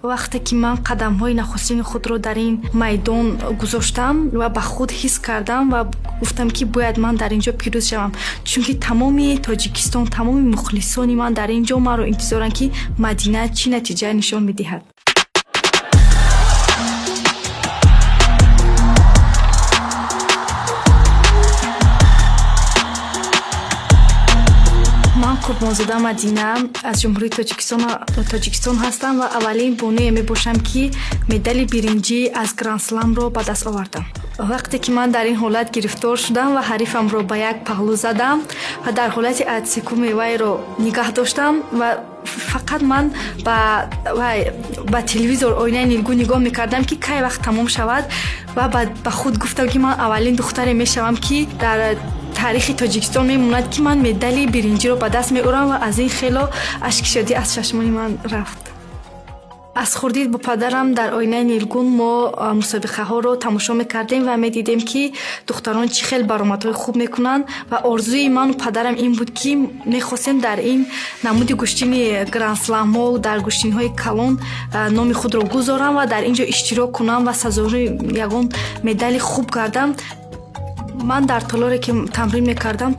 вақте ки ман қадамҳои нахустини худро дар ин майдон гузоштам ва ба худ ҳис кардам ва гуфтам ки бояд ман дар ин ҷо пирӯз шавам, чунки тамоми Тоҷикистон, тамоми мухлисони ман дар ин ҷо маро интизоранд ки Мадина чӣ натиҷа нишон медиҳад. Қурбонзода Мадина аз ҷумҳурии Тоҷикистон ҳастам ва аввалин бонуе мебошам ки медали биринҷӣ аз Гранд-Сламро ба даст овардам. Вақте ки ман дар ин ҳолат гирифтор шудам ва ҳарифамро ба як паҳлӯ задам ва дар ҳолати адсекуми вайро нигоҳ доштам ва фақат ман ба телевизор оинаи нилгӯ нигоҳ мекардам ки кай вақт тамом шавад ва ба худ гуфтам ки ман аввалин духтаре мешавам ки дар таърихи Тоҷикистон мемонад ки ман медали биринҷиро ба даст меорам ва аз ин хело ашкшодӣ аз чашмони ман рафт. аз хурдӣ бо падарам дар оинаи нилгун мо мусобиқаҳоро тамошо мекардем ва медидем ки духтарон чӣ хел баромадҳои хуб мекунанд ва орзуи ману падарам ин буд ки мехостем дар ин намуди гӯштини гранд-сламҳо, дар гӯштиниҳои калон номи худро гузорам ва дар ин ҷо иштирок кунам ва сазовори ягон медали хуб гардам. Ман дар толоре ки тамрин мекардам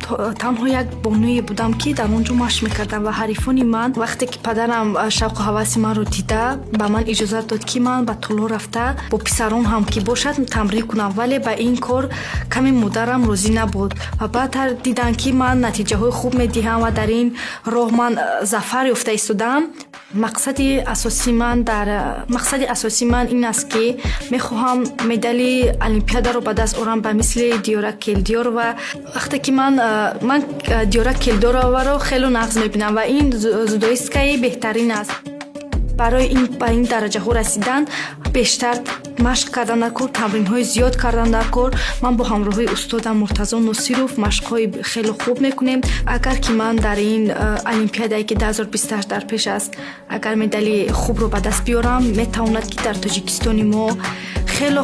танҳо як бонуе будам ки дар он ҷо машқ мекардам ва ҳарифони ман вақте ки падарам шавқу ҳаваси манро дида ба ман иҷозат дод ки ман ба толор рафта бо писарон ҳам ки бошад тамрин кунам, вале ба ин кор каме модарам розӣ набуд ва баъдтар диданд ки ман натиҷаҳои хуб медиҳам ва дар ин роҳ ман зафар ёфта истодам. Мақсади асосии ман ин аст ки мехоҳам медали олимпиадаро ба даст орам ба мисли Диёра Келдиёр ва вақте ки ман Диёра Келдиёроро хело нағз мебинам ва ин зудоисткаи беҳтарин аст. Барои ба ин дараҷаҳо расидан бештар машқ кардан дар кор, тамринҳои зиёд кардан дар кор. Ман бо ҳамроҳии устодам Муртазо Носиров машқҳои хело хуб мекунем. Агар ки ман дар ин олимпиадае ки 2028 дар пеш аст агар медали хубро ба даст биёрам, метавонад ки дар Тоҷикистони мо хело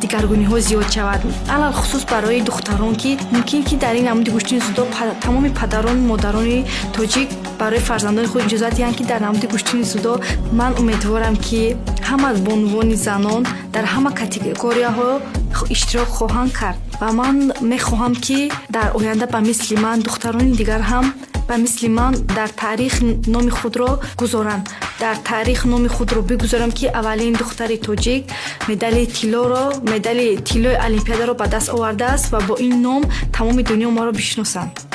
дигаргуниҳо зиёд шавад, алал хусус барои духтарон ки мумкин ки дар ин намуди гӯштини зудо тамоми падарону модарони тоҷик барои фарзандони худ иҷозат диҳанд ки дар намуди гӯштини зудо. Ман умедворам ки ҳама бонувони занон дар ҳама категорияҳо иштирок хоҳанд кард ва ман мехоҳам ки дар оянда ба мисли ман духтарони дигар ҳам ба мисли ман дар таърих номи худро гузоранд, дар таърих номи худро бигузорам ки аввалин духтари тоҷик медали тиллои олимпиадаро ба даст овардааст ва бо ин ном тамоми дунё моро бишносанд.